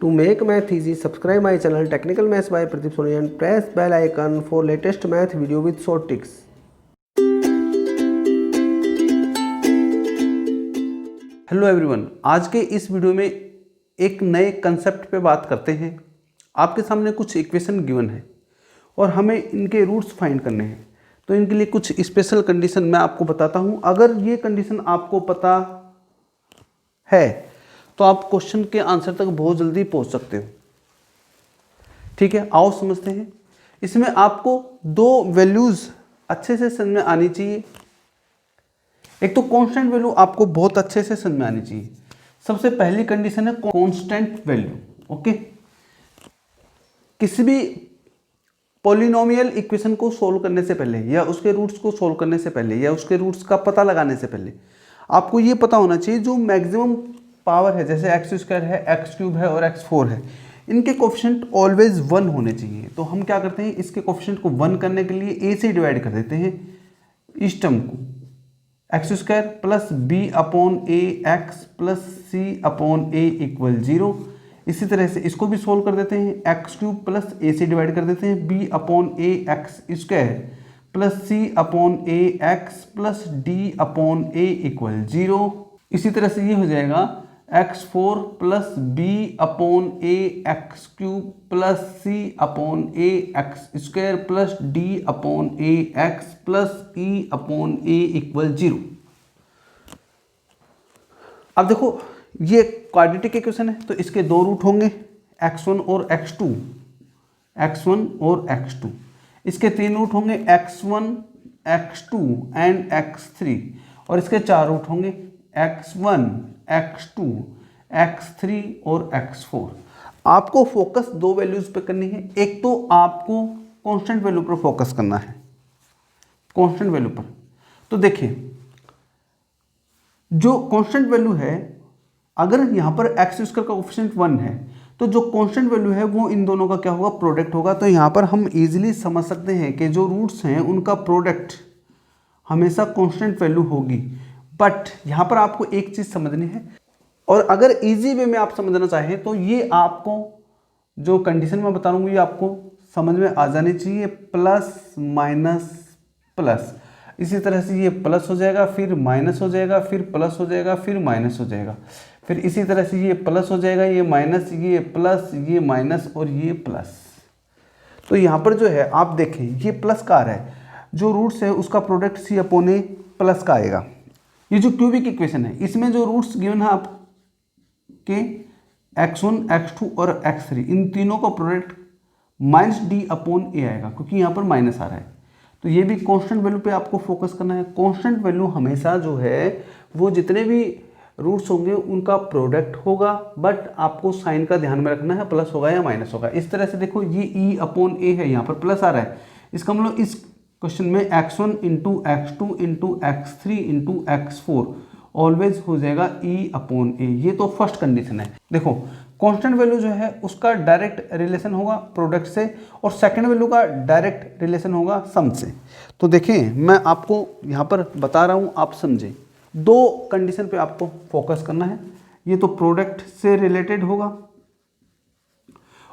To make math easy, subscribe my channel Technical Maths by Pradeep Soni and press bell icon for latest math video with short tricks. Hello everyone, आज के इस video में एक नए concept पे बात करते हैं। आपके सामने कुछ इक्वेशन गिवन है और हमें इनके रूट्स फाइंड करने हैं। तो इनके लिए कुछ स्पेशल कंडीशन मैं आपको बताता हूँ। अगर ये कंडीशन आपको पता है तो आप क्वेश्चन के आंसर तक बहुत जल्दी पहुँच सकते हो। ठीक है, आओ समझते हैं। इसमें आपको दो वैल्यूज़ अच्छे से समझ में आनी चाहिए। एक तो कांस्टेंट वैल्यू आपको बहुत अच्छे से समझ में आनी चाहिए। सबसे पहली कंडीशन है कांस्टेंट वैल्यू। ओके, किसी भी पॉलिनोमियल इक्वेशन को सोल्व करने से पहले या उसके रूट्स को सोल्व करने से पहले या उसके रूट्स का पता लगाने से पहले आपको ये पता होना चाहिए जो मैक्सिमम पावर है, जैसे एक्स स्क्वायर है, एक्स क्यूब है और एक्स फोर है, इनके कोफिशिएंट ऑलवेज 1 होने चाहिए। तो हम क्या करते हैं, इसके कोफिशिएंट को 1 करने के लिए ए से डिवाइड कर देते हैं इस टर्म को, x square plus b upon a x plus c upon a equal 0। इसी तरह से इसको भी सोल्व कर देते हैं, एक्स क्यूब प्लस ए से डिवाइड कर देते हैं b upon a x square plus c upon a x plus d upon a equal 0। इसी तरह से ये हो जाएगा x4 plus b upon a x cube plus c upon a x square plus d upon a x plus e upon a equal 0। अब देखो ये quadratic equation है तो इसके दो रूट होंगे, x1 और x2, x1 और x2। इसके तीन रूट होंगे, x1, x2 एंड x3। और इसके चार रूट होंगे, x1, x2, x3 और x4। आपको फोकस दो वैल्यूज पे करनी है। एक तो आपको कांस्टेंट वैल्यू पर फोकस करना है, कांस्टेंट वैल्यू पर। तो देखिए जो कांस्टेंट वैल्यू है, अगर यहां पर एक्स स्क्वायर का कोफिशिएंट 1 है तो जो कांस्टेंट वैल्यू है वो इन दोनों का क्या होगा, प्रोडक्ट होगा। तो यहां पर हम इजीली समझ सकते हैं कि जो रूट्स हैं उनका प्रोडक्ट हमेशा कांस्टेंट वैल्यू होगी। बट यहां पर आपको एक चीज समझनी है, और अगर इजी वे में आप समझना चाहें तो ये आपको जो कंडीशन मैं बता रहा हूं ये आपको समझ में आ जानी चाहिए, प्लस माइनस प्लस। इसी तरह से ये प्लस हो जाएगा, फिर माइनस हो जाएगा, फिर प्लस हो जाएगा, फिर माइनस हो जाएगा, फिर इसी तरह से ये प्लस हो जाएगा, ये माइनस, ये प्लस, ये माइनस और ये प्लस। तो यहाँ पर जो है आप देखें ये प्लस का आ रहा है, जो रूट्स है उसका प्रोडक्ट सी अपॉन ए प्लस का आएगा। ये जो क्यूबिक इक्वेशन है इसमें जो रूट्स गिवन है आपके x1, x2 और x3, इन तीनों का प्रोडक्ट माइनस डी अपॉन ए आएगा क्योंकि यहाँ पर माइनस आ रहा है। तो ये भी कांस्टेंट वैल्यू पे आपको फोकस करना है। कांस्टेंट वैल्यू हमेशा जो है वो जितने भी रूट्स होंगे उनका प्रोडक्ट होगा, बट आपको साइन का ध्यान में रखना है, प्लस होगा या माइनस होगा। इस तरह से देखो ये ई अपॉन ए है, यहाँ पर प्लस आ रहा है, इसका मतलब इस क्वेश्चन में x1 into x2 into x3 into x4 always हो जाएगा ई अपॉन ए। ये तो फर्स्ट कंडीशन है। देखो कांस्टेंट वैल्यू जो है उसका डायरेक्ट रिलेशन होगा प्रोडक्ट से, और सेकंड वैल्यू का डायरेक्ट रिलेशन होगा सम से। तो देखें मैं आपको यहाँ पर बता रहा हूँ, आप समझें। दो कंडीशन पे आपको फोकस करना है। ये तो प्रोडक्ट से रिलेटेड होगा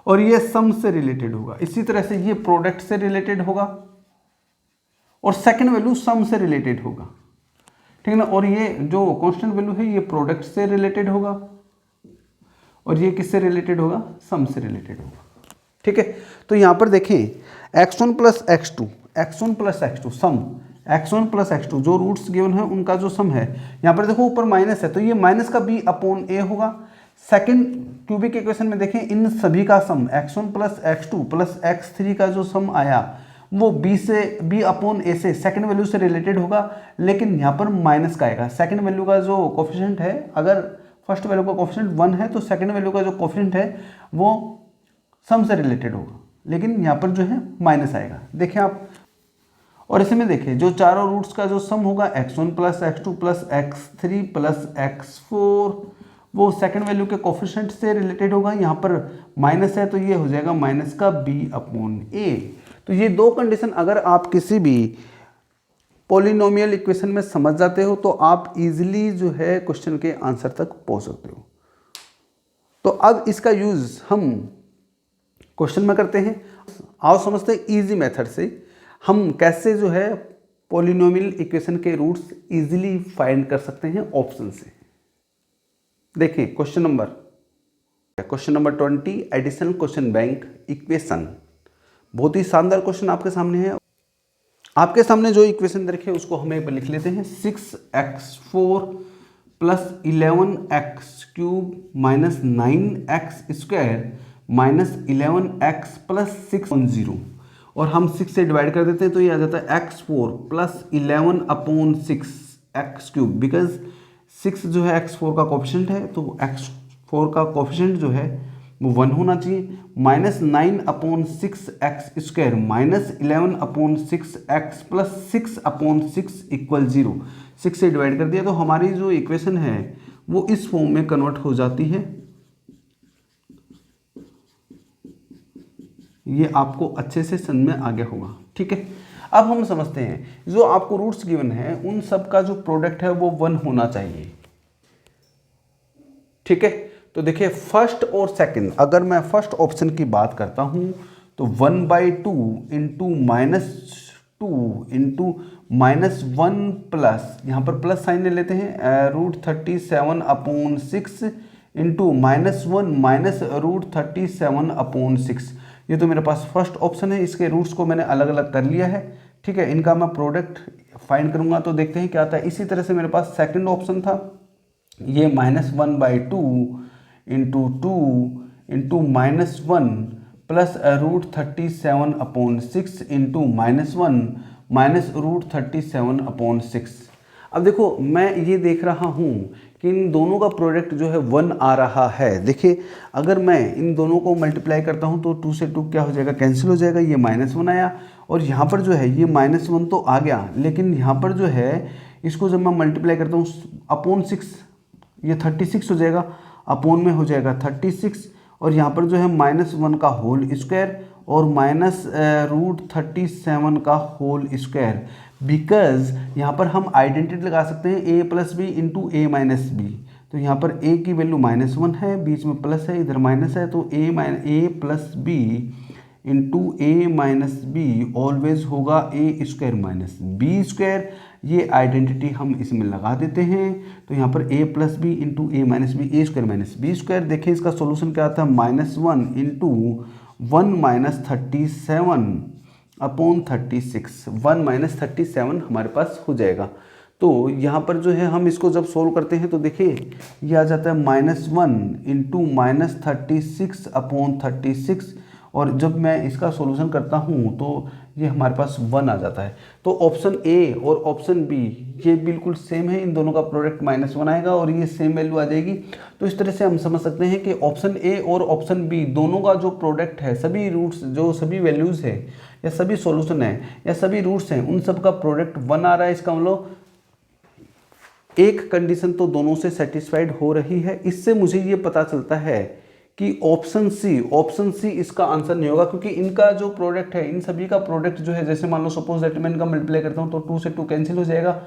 और ये सम से रिलेटेड होगा। इसी तरह से ये प्रोडक्ट से रिलेटेड होगा और सेकंड वैल्यू सम से रिलेटेड होगा, ठीक है ना। और ये जो कांस्टेंट वैल्यू है ये प्रोडक्ट से रिलेटेड होगा और ये किससे रिलेटेड होगा, सम से रिलेटेड होगा। ठीक है, तो यहां पर देखें x1 plus x two, x1 plus x two sum, x1 plus x two जो रूट्स गिवन है उनका जो सम है, यहां पर देखो ऊपर माइनस है तो ये माइनस का b अपॉन ए होगा। सेकंड क्यूबिक इक्वेशन में देखें इन सभी का सम x1 plus x two plus x3 का जो सम आया वो b अपॉन ए से सेकंड वैल्यू से रिलेटेड होगा, लेकिन यहाँ पर माइनस का आएगा। सेकंड वैल्यू का जो कोफिशिएंट है, अगर फर्स्ट वैल्यू का कोफिशिएंट 1 है तो सेकंड वैल्यू का जो कोफिशिएंट है वो सम से रिलेटेड होगा, लेकिन यहाँ पर जो है माइनस आएगा। देखें आप, और इसमें देखें जो चारों रूट्स का जो सम होगा x1 plus x two plus x3 plus x4 वो सेकंड वैल्यू के कोफिशिएंट से रिलेटेड होगा। यहाँ पर माइनस है तो ये हो जाएगा माइनस का b अपॉन ए। तो ये दो कंडीशन अगर आप किसी भी पॉलिनोमियल इक्वेशन में समझ जाते हो तो आप इजीली जो है क्वेश्चन के आंसर तक पहुंच सकते हो। तो अब इसका यूज़ हम क्वेश्चन में करते हैं। आओ समझते हैं इजी मेथड से हम कैसे जो है पॉलिनोमियल इक्वेशन के रूट्स इजीली फाइंड कर सकते हैं ऑप्शन से। देखिए question number 20 additional question bank equation. बहुत ही शानदार क्वेश्चन आपके सामने है। आपके सामने जो इक्वेशन रखे उसको हम एक बार लिख लेते हैं। 6x4 plus 11x³ minus 9x² minus 11x plus 6 और हम 6 से डिवाइड कर देते हैं तो ये आ जाता है x4 प्लस 11/6 बिकॉज 6 जो है x4 का कोफिशिएंट है तो x4 का कोफिशिएंट जो है वो 1 होना चाहिए। Minus 9/6x² minus 11/6x plus 6/6 equal 0। 6 से डिवाइड कर दिया तो हमारी जो इक्वेशन है वो इस फॉर्म में कन्वर्ट हो जाती है। ये आपको अच्छे से समझ में आ गया होगा, ठीक है। अब हम समझते हैं जो आपको रूट्स गिवन है उन सब का जो प्रोडक्ट है वो 1 होना चाहिए, ठीक है। तो देखिए फर्स्ट और सेकंड, अगर मैं फर्स्ट ऑप्शन की बात करता हूं तो 1/2 इंटू -2 इंटू -1 प्लस, यहाँ पर प्लस साइन ले लेते हैं, √37/6 इंटू -1 माइनस √37/6। ये तो मेरे पास फर्स्ट ऑप्शन है। इसके रूट्स को मैंने अलग अलग कर लिया है, ठीक है। इनका मैं प्रोडक्ट फाइंड करूंगा तो देखते हैं क्या आता है। इसी तरह से मेरे पास सेकंड ऑप्शन था, ये -1/2 into 2 into -1 plus √37/6 into -1 minus √37/6। अब देखो मैं ये देख रहा हूँ कि इन दोनों का प्रोडक्ट जो है 1 आ रहा है। देखिए अगर मैं इन दोनों को मल्टीप्लाई करता हूँ तो 2 से 2 क्या हो जाएगा, कैंसिल हो जाएगा। ये -1 आया और यहाँ पर जो है ये -1 तो आ गया, लेकिन यहाँ पर जो है इसको जब मैं मल्टीप्लाई करता हूँ अपॉन 6, ये 36 हो जाएगा, अपॉन में हो जाएगा 36 और यहाँ पर जो है -1 का होल स्क्वायर और माइनस √37 का होल स्क्वायर। बिकॉज यहाँ पर हम आइडेंटिटी लगा सकते हैं a plus B into a minus B. तो यहाँ पर a की वैल्यू -1 है, बीच में प्लस है, इधर माइनस है, तो a plus B into a minus B always होगा a² माइनस b²। ये आइडेंटिटी हम इसमें लगा देते हैं तो यहाँ पर a plus B into a minus B a² minus b²। देखें इसका सॉल्यूशन क्या आता है, -1 इंटू 1 माइनस 37/36, 1 माइनस 37 हमारे पास हो जाएगा। तो यहाँ पर जो है हम इसको जब सोल्व करते हैं तो देखिए ये आ जाता है -1 इंटू -36/36 और जब मैं इसका सॉल्यूशन करता हूँ तो ये हमारे पास 1 आ जाता है। तो ऑप्शन ए और ऑप्शन बी ये बिल्कुल सेम है, इन दोनों का प्रोडक्ट -1 आएगा और ये सेम वैल्यू आ जाएगी। तो इस तरह से हम समझ सकते हैं कि ऑप्शन ए और ऑप्शन बी दोनों का जो प्रोडक्ट है, सभी रूट्स जो सभी वैल्यूज़ है या सभी सॉल्यूशन है या सभी रूट्स हैं उन सब का प्रोडक्ट 1 आ रहा है। इसका मतलब एक कंडीशन तो दोनों से सेटिस्फाइड हो रही है। इससे मुझे ये पता चलता है कि ऑप्शन सी इसका आंसर नहीं होगा, क्योंकि इनका जो प्रोडक्ट है, इन सभी का प्रोडक्ट जो है, जैसे मान लो सपोज दैट मैं इनका मल्टीप्लाई करता हूँ तो 2 से 2 कैंसिल हो जाएगा,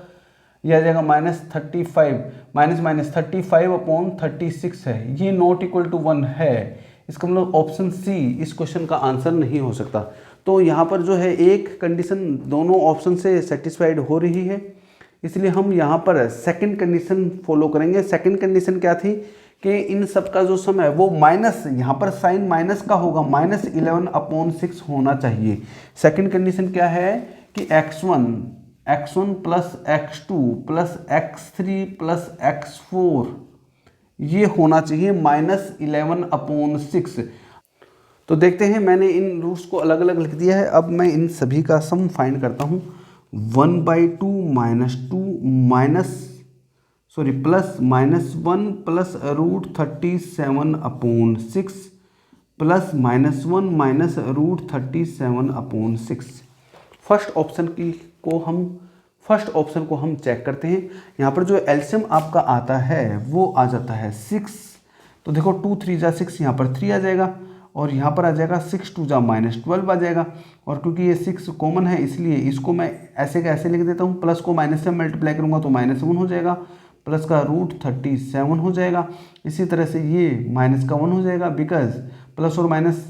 यह आ जाएगा -35 -35/36 है, ये नॉट इक्वल टू 1 है। इसका मतलब ऑप्शन सी इस क्वेश्चन का आंसर नहीं हो सकता। तो यहाँ पर जो है एक कंडीशन दोनों ऑप्शन से सेटिस्फाइड हो रही है, इसलिए हम यहाँ पर सेकंड कंडीशन फॉलो करेंगे। सेकंड कंडीशन क्या थी कि इन सब का जो सम है वो माइनस, यहाँ पर साइन माइनस का होगा, -11/6 होना चाहिए। सेकंड कंडीशन क्या है कि x1 plus x2 plus x3 plus x4 ये होना चाहिए -11/6। तो देखते हैं, मैंने इन रूट्स को अलग अलग लिख दिया है। अब मैं इन सभी का सम फाइंड करता हूँ। 1/2 plus -1 plus √37/6 plus -1 minus √37/6। First option को हम चेक करते हैं। यहाँ पर जो एलसीएम आपका आता है वो आ जाता है 6। तो देखो 2 3 जा 6, यहाँ पर 3 आ जाएगा और यहाँ पर आ जाएगा 6 2 जा -12 आ जाएगा। और क्योंकि ये 6 कॉमन है इसलिए इसको मैं ऐसे का ऐसे लिख देता हूँ, प्लस को माइनस से मल्टीप्लाई करूँगा तो -1 हो जाएगा, प्लस का √37 हो जाएगा। इसी तरह से ये माइनस का 1 हो जाएगा, बिकॉज प्लस और माइनस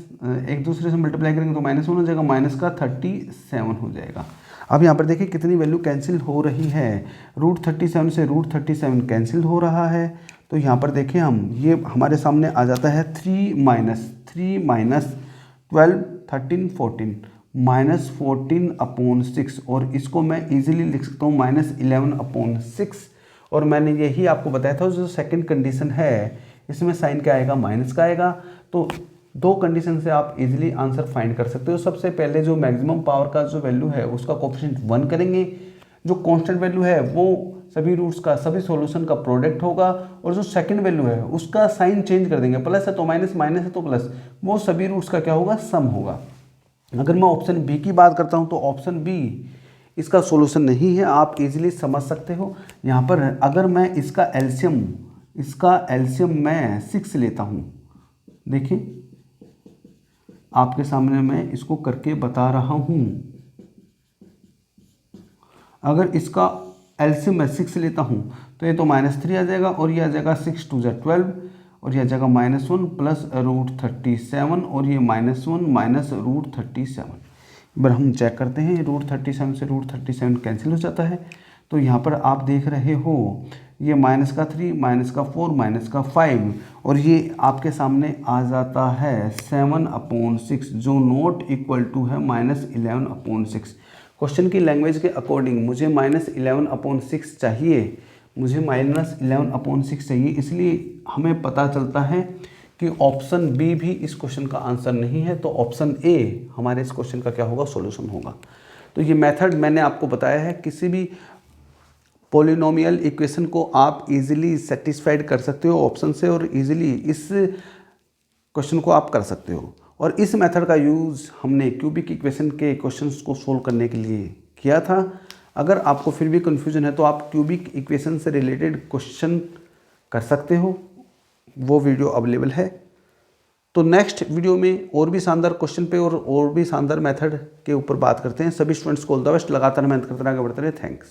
एक दूसरे से मल्टीप्लाई करेंगे तो -1 हो जाएगा, माइनस का 37 हो जाएगा। अब यहाँ पर देखिए कितनी वैल्यू कैंसिल हो रही है, √37 से √37 कैंसिल हो रहा है। तो यहाँ पर देखिए हम ये हमारे सामने आ जाता है 3 माइनस 12 13 14 -14/6 और इसको मैं इजीली लिख सकता हूँ -11/6। और मैंने यही आपको बताया था जो सेकंड कंडीशन है इसमें साइन क्या आएगा, माइनस का आएगा। तो दो कंडीशन से आप इजीली आंसर फाइंड कर सकते हो। सबसे पहले जो मैक्सिमम पावर का जो वैल्यू है उसका कोएफिशिएंट 1 करेंगे, जो कांस्टेंट वैल्यू है वो सभी रूट्स का सभी सॉल्यूशन का प्रोडक्ट होगा, और जो सेकंड वैल्यू है उसका साइन चेंज कर देंगे, प्लस है तो माइनस, माइनस है तो प्लस, वो सभी रूट्स का क्या होगा, सम होगा। अगर मैं ऑप्शन बी की बात करता हूं तो ऑप्शन बी इसका सॉल्यूशन नहीं है, आप इजीली समझ सकते हो। यहाँ पर अगर मैं इसका एलसीएम मैं 6 लेता हूँ, देखिए आपके सामने मैं इसको करके बता रहा हूँ। अगर इसका एलसीएम मैं 6 लेता हूँ तो ये तो -3 आ जाएगा, और ये आ जाएगा 6 2 12, और ये आ जाएगा -1 प्लस √37, और ये -1 माइनस √37। एक बार हम चेक करते हैं, √37 से √37 कैंसिल हो जाता है। तो यहाँ पर आप देख रहे हो ये माइनस का 3, माइनस का 4, माइनस का 5, और ये आपके सामने आ जाता है 7/6, जो नॉट इक्वल टू है -11/6। क्वेश्चन की लैंग्वेज के अकॉर्डिंग मुझे -11/6 चाहिए, मुझे -11/6 चाहिए, इसलिए हमें पता चलता है कि ऑप्शन बी भी इस क्वेश्चन का आंसर नहीं है। तो ऑप्शन ए हमारे इस क्वेश्चन का क्या होगा, सॉल्यूशन होगा। तो ये मेथड मैंने आपको बताया है, किसी भी पॉलिनोमियल इक्वेशन को आप इजीली सेटिस्फाइड कर सकते हो ऑप्शन से, और इजीली इस क्वेश्चन को आप कर सकते हो। और इस मेथड का यूज़ हमने क्यूबिक इक्वेशन के क्वेश्चंस को सोल्व करने के लिए किया था। अगर आपको फिर भी कन्फ्यूजन है तो आप क्यूबिक इक्वेशन से रिलेटेड क्वेश्चन कर सकते हो, वो वीडियो अवेलेबल है। तो नेक्स्ट वीडियो में और भी शानदार क्वेश्चन पे और भी शानदार मेथड के ऊपर बात करते हैं। सभी स्टूडेंट्स को ऑल द बेस्ट, लगातार मेहनत करते रहे, आगे बढ़ते रहे। थैंक्स।